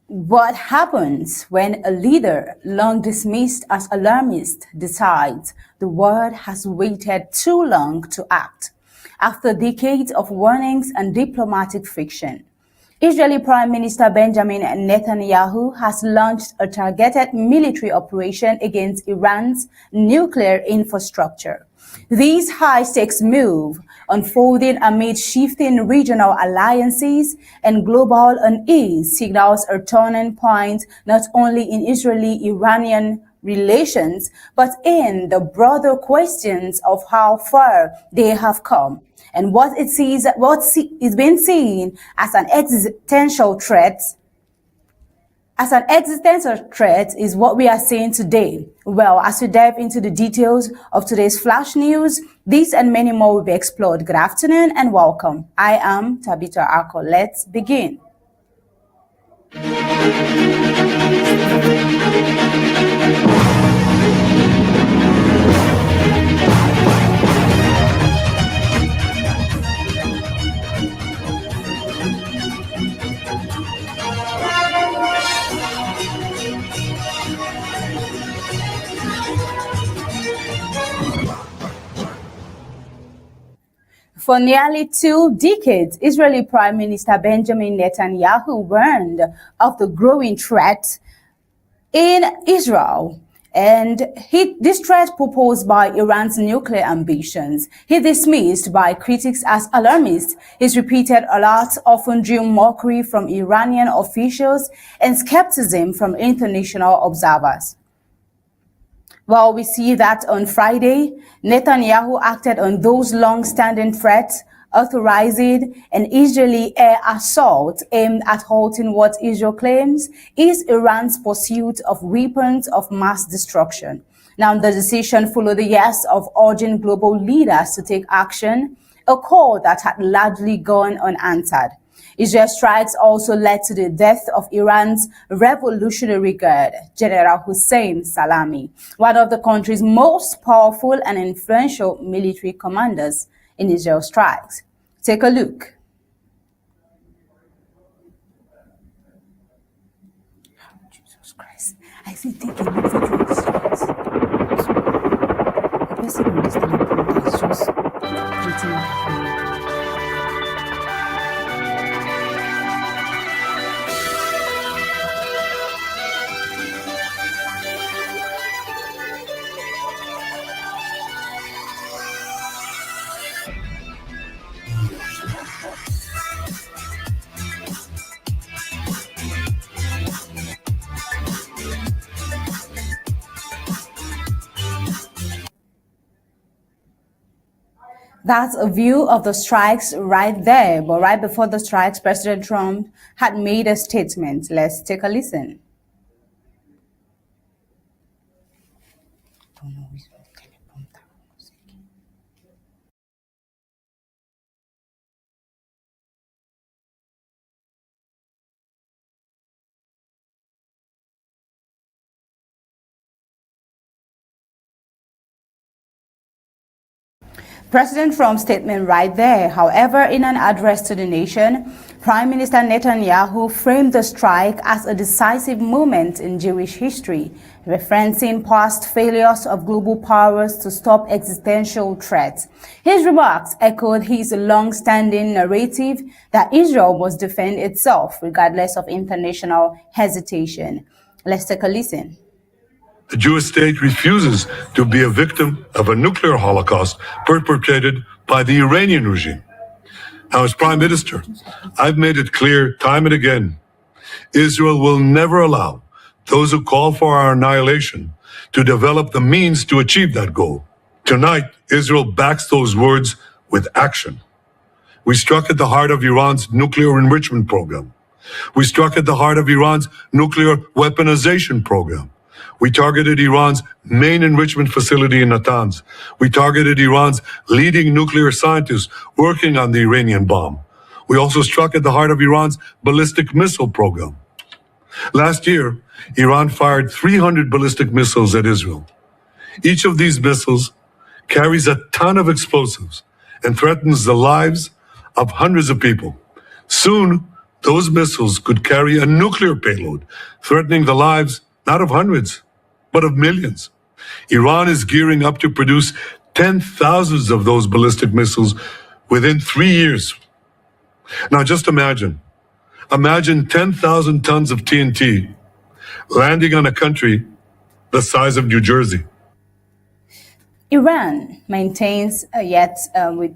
What happens when a leader, long dismissed as alarmist, decides the world has waited too long to act? After decades of warnings and diplomatic friction, Israeli Prime Minister Benjamin Netanyahu has launched a targeted military operation against Iran's nuclear infrastructure. This high-stakes move, unfolding amid shifting regional alliances and global unease, signals a turning point not only in Israeli-Iranian relations, but in the broader questions of how far they have come and what is being seen as an existential threat. As an existential threat is what we are seeing today. Well, as we dive into the details of today's flash news, these and many more will be explored. Good afternoon and welcome. I am Tabitha Arko. Let's begin. For nearly 2 decades, Israeli Prime Minister Benjamin Netanyahu warned of the growing threat in Israel and this threat proposed by Iran's nuclear ambitions. He dismissed by critics as alarmist. His repeated alerts often drew mockery from Iranian officials and skepticism from international observers. Well, we see that on Friday, Netanyahu acted on those long-standing threats, authorizing an Israeli air assault aimed at halting what Israel claims is Iran's pursuit of weapons of mass destruction. Now, the decision followed the years of urging global leaders to take action, a call that had largely gone unanswered. Israel's strikes also led to the death of Iran's Revolutionary Guard, General Hossein Salami, one of the country's most powerful and influential military commanders in Israel's strikes. Take a look. Jesus Christ. I think taking a video of strikes. The person who is the is just pretty. That's a view of the strikes right there. But right before the strikes, President Trump had made a statement. Let's take a listen. President Trump's statement right there. However, in an address to the nation, Prime Minister Netanyahu framed the strike as a decisive moment in Jewish history, referencing past failures of global powers to stop existential threats. His remarks echoed his long-standing narrative that Israel must defend itself regardless of international hesitation. Let's take a listen. The Jewish state refuses to be a victim of a nuclear holocaust perpetrated by the Iranian regime. Now, as Prime Minister, I've made it clear time and again, Israel will never allow those who call for our annihilation to develop the means to achieve that goal. Tonight, Israel backs those words with action. We struck at the heart of Iran's nuclear enrichment program. We struck at the heart of Iran's nuclear weaponization program. We targeted Iran's main enrichment facility in Natanz. We targeted Iran's leading nuclear scientists working on the Iranian bomb. We also struck at the heart of Iran's ballistic missile program. Last year, Iran fired 300 ballistic missiles at Israel. Each of these missiles carries a ton of explosives and threatens the lives of hundreds of people. Soon, those missiles could carry a nuclear payload, threatening the lives not of hundreds, but of millions. Iran is gearing up to produce 10,000 of those ballistic missiles within 3 years. Now just imagine 10,000 tons of TNT landing on a country the size of New Jersey. Iran maintains, with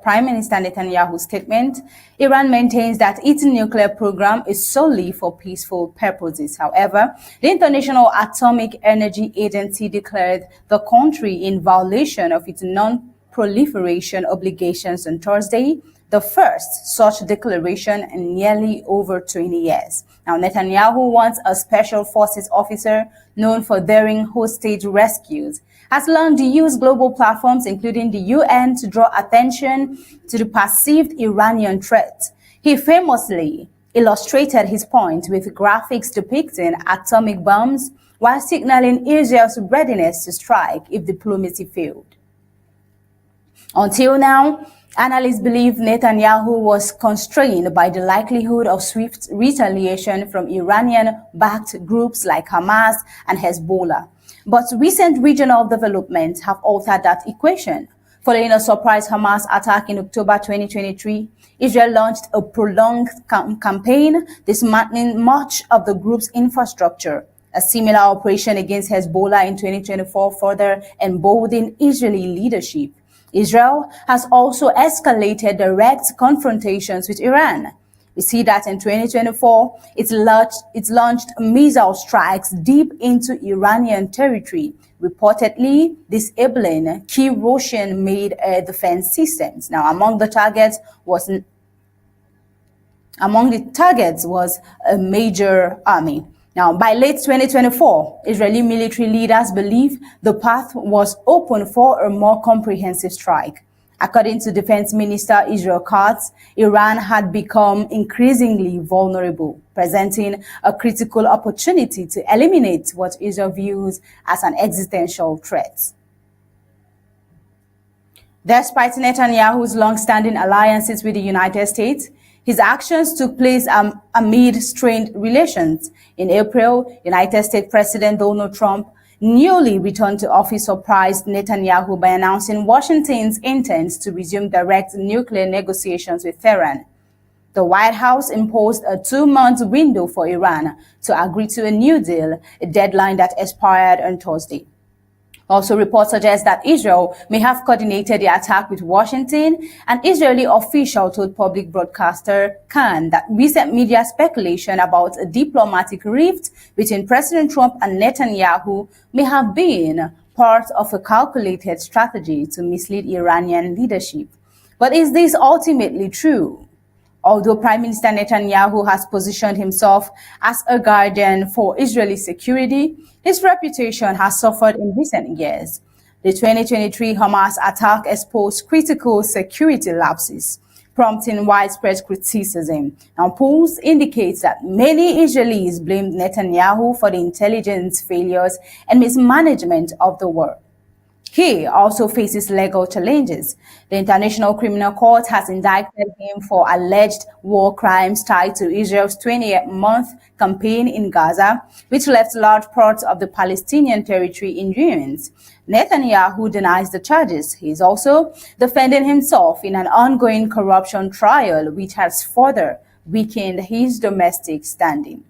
Prime Minister Netanyahu's statement, Iran maintains that its nuclear program is solely for peaceful purposes. However, the International Atomic Energy Agency declared the country in violation of its non-proliferation obligations on Thursday, the first such declaration in nearly over 20 years. Now, Netanyahu wants a special forces officer known for daring hostage rescues, has long used global platforms, including the UN, to draw attention to the perceived Iranian threat. He famously illustrated his point with graphics depicting atomic bombs while signaling Israel's readiness to strike if diplomacy failed. Until now, analysts believe Netanyahu was constrained by the likelihood of swift retaliation from Iranian-backed groups like Hamas and Hezbollah. But recent regional developments have altered that equation. Following a surprise Hamas attack in October 2023, Israel launched a prolonged campaign dismantling much of the group's infrastructure. A similar operation against Hezbollah in 2024 further emboldened Israeli leadership. Israel has also escalated direct confrontations with Iran. We see that in 2024, it launched missile strikes deep into Iranian territory, reportedly disabling key Russian-made air defense systems. Now, among the targets was a major army. Now, by late 2024, Israeli military leaders believe the path was open for a more comprehensive strike. According to Defense Minister Israel Katz, Iran had become increasingly vulnerable, presenting a critical opportunity to eliminate what Israel views as an existential threat. Despite Netanyahu's long-standing alliances with the United States, his actions took place amid strained relations. In April, United States President Donald Trump, newly returned to office, surprised Netanyahu by announcing Washington's intent to resume direct nuclear negotiations with Tehran. The White House imposed a 2-month window for Iran to agree to a new deal, a deadline that expired on Thursday. Also, reports suggest that Israel may have coordinated the attack with Washington. An Israeli official told public broadcaster Khan that recent media speculation about a diplomatic rift between President Trump and Netanyahu may have been part of a calculated strategy to mislead Iranian leadership. But is this ultimately true? Although Prime Minister Netanyahu has positioned himself as a guardian for Israeli security, his reputation has suffered in recent years. The 2023 Hamas attack exposed critical security lapses, prompting widespread criticism. And polls indicate that many Israelis blamed Netanyahu for the intelligence failures and mismanagement of the war. He also faces legal challenges. The International Criminal Court has indicted him for alleged war crimes tied to Israel's 20-month campaign in Gaza, which left large parts of the Palestinian territory in ruins. Netanyahu denies the charges. He is also defending himself in an ongoing corruption trial, which has further weakened his domestic standing.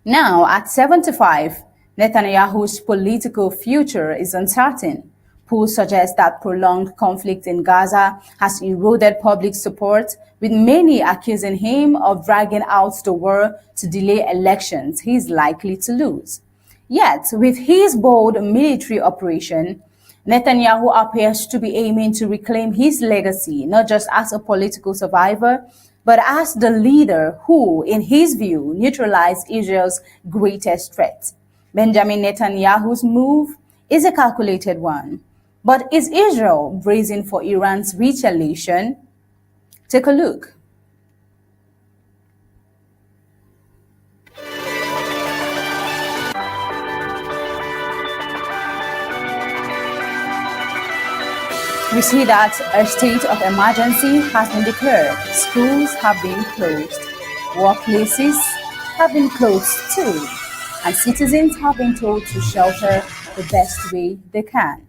Now, at 75, Netanyahu's political future is uncertain. Polls suggest that prolonged conflict in Gaza has eroded public support, with many accusing him of dragging out the war to delay elections he is likely to lose. Yet, with his bold military operation, Netanyahu appears to be aiming to reclaim his legacy, not just as a political survivor, but as the leader who, in his view, neutralized Israel's greatest threat. Benjamin Netanyahu's move is a calculated one. But is Israel bracing for Iran's retaliation? Take a look. We see that a state of emergency has been declared. Schools have been closed. Workplaces have been closed too. And citizens have been told to shelter the best way they can.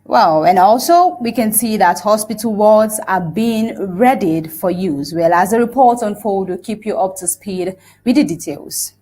Well, and also we can see that hospital wards are being readied for use. Well, as the reports unfold, we'll keep you up to speed with the details.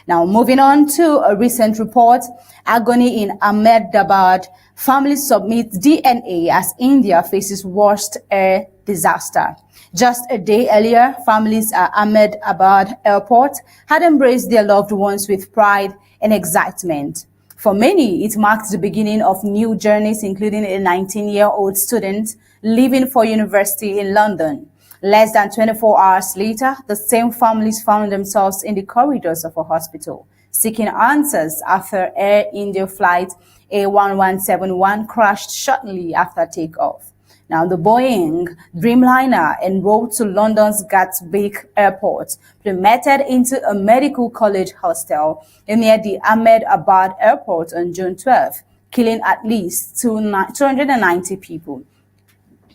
Now, moving on to a recent report, Agony in Ahmedabad, families submit DNA as India faces worst air disaster. Just a day earlier, families at Ahmedabad airport had embraced their loved ones with pride and excitement. For many, it marked the beginning of new journeys, including a 19-year-old student leaving for university in London. Less than 24 hours later, the same families found themselves in the corridors of a hospital, seeking answers after Air India flight A1171 crashed shortly after takeoff. Now, the Boeing Dreamliner en route to London's Gatwick Airport plummeted into a medical college hostel near the Ahmedabad airport on June 12, killing at least 290 people.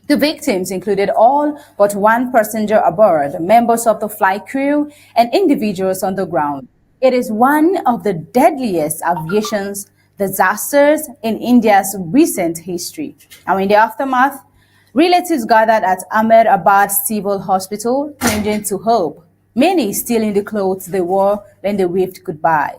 The victims included all but one passenger aboard, members of the flight crew, and individuals on the ground. It is one of the deadliest aviation disasters in India's recent history. Now, in the aftermath, relatives gathered at Ahmedabad Civil Hospital, clinging to hope, many still in the clothes they wore when they waved goodbye.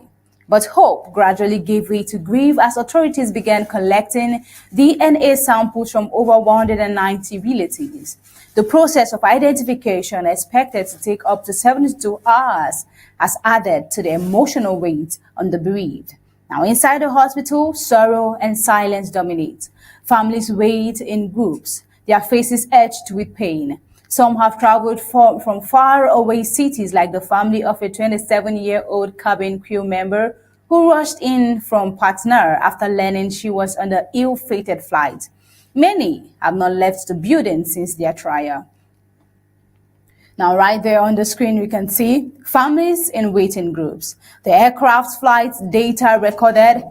But hope gradually gave way to grief as authorities began collecting DNA samples from over 190 relatives. The process of identification, expected to take up to 72 hours, has added to the emotional weight on the bereaved. Now, inside the hospital, sorrow and silence dominate. Families wait in groups, their faces etched with pain. Some have traveled from far away cities, like the family of a 27-year-old cabin crew member who rushed in from Patna after learning she was on the ill-fated flight. Many have not left the building since their trial. Now, right there on the screen, we can see families in waiting groups. The aircraft flight data recorded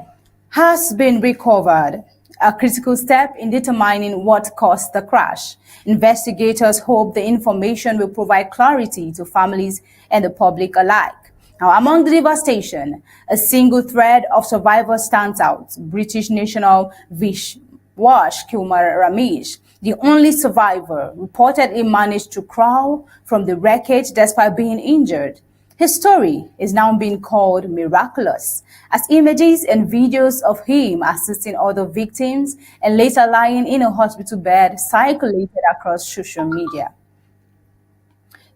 has been recovered, a critical step in determining what caused the crash. Investigators hope the information will provide clarity to families and the public alike. Now, among the devastation, a single thread of survivors stands out. British national Vishwash Kumar Ramesh, the only survivor, reportedly managed to crawl from the wreckage despite being injured. His story is now being called miraculous, as images and videos of him assisting other victims and later lying in a hospital bed circulated across social media.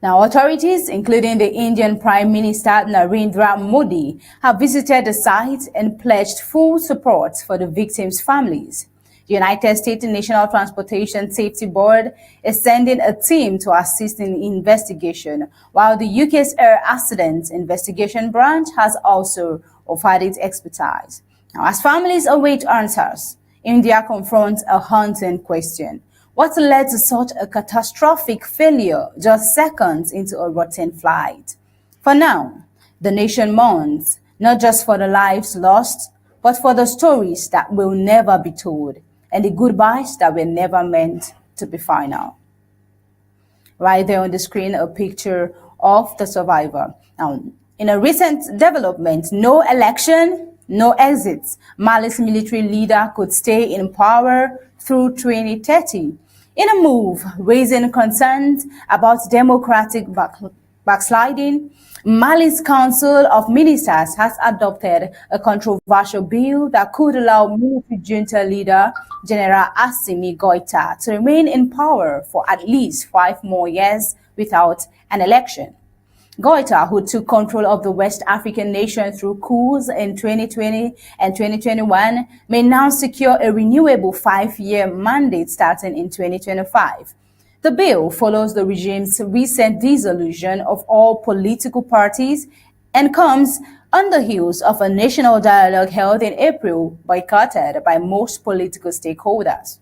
Now, authorities, including the Indian Prime Minister Narendra Modi, have visited the site and pledged full support for the victims' families. The United States National Transportation Safety Board is sending a team to assist in the investigation, while the UK's Air Accident Investigation Branch has also offered its expertise. Now, as families await answers, India confronts a haunting question. What led to such a catastrophic failure just seconds into a rotten flight? For now, the nation mourns, not just for the lives lost, but for the stories that will never be told and the goodbyes that were never meant to be final. Right there on the screen, a picture of the survivor. Now, in a recent development, no election, no exits. Mali's military leader could stay in power through 2030. In a move raising concerns about democratic backsliding, Mali's Council of Ministers has adopted a controversial bill that could allow military junta leader General Assimi Goïta to remain in power for at least 5 more years without an election. Goita, who took control of the West African nation through coups in 2020 and 2021, may now secure a renewable 5-year mandate starting in 2025. The bill follows the regime's recent dissolution of all political parties and comes on the heels of a national dialogue held in April boycotted by most political stakeholders.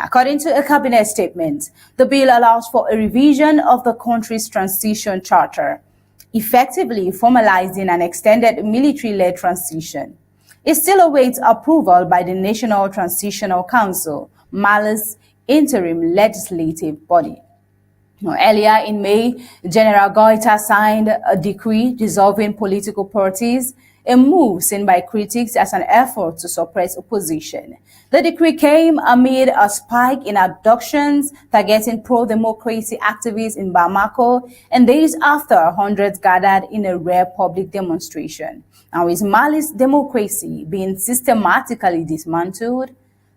According to a cabinet statement, the bill allows for a revision of the country's transition charter, effectively formalizing an extended military-led transition. It still awaits approval by the National Transitional Council, Mali's interim legislative body. Earlier in May, General Goita signed a decree dissolving political parties, a move seen by critics as an effort to suppress opposition. The decree came amid a spike in abductions targeting pro-democracy activists in Bamako and days after hundreds gathered in a rare public demonstration. Now, is Mali's democracy being systematically dismantled?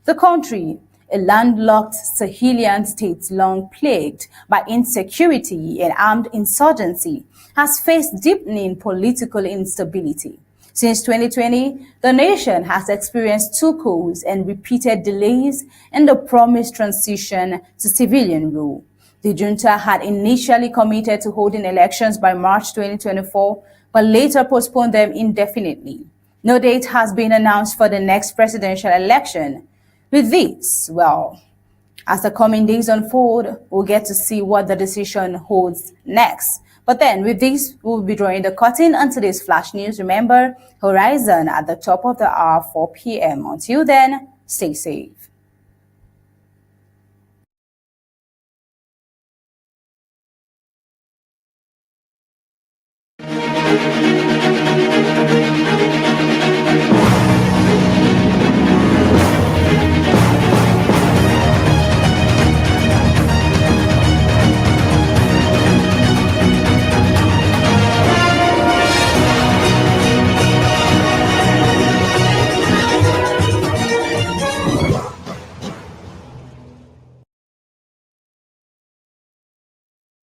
The country, a landlocked Sahelian state long plagued by insecurity and armed insurgency, has faced deepening political instability. Since 2020, the nation has experienced 2 coups and repeated delays in the promised transition to civilian rule. The junta had initially committed to holding elections by March 2024, but later postponed them indefinitely. No date has been announced for the next presidential election. With this, well, as the coming days unfold, we'll get to see what the decision holds next. But then, with this, we'll be drawing the curtain on today's Flash News. Remember, Horizon at the top of the hour, 4 p.m. Until then, stay safe.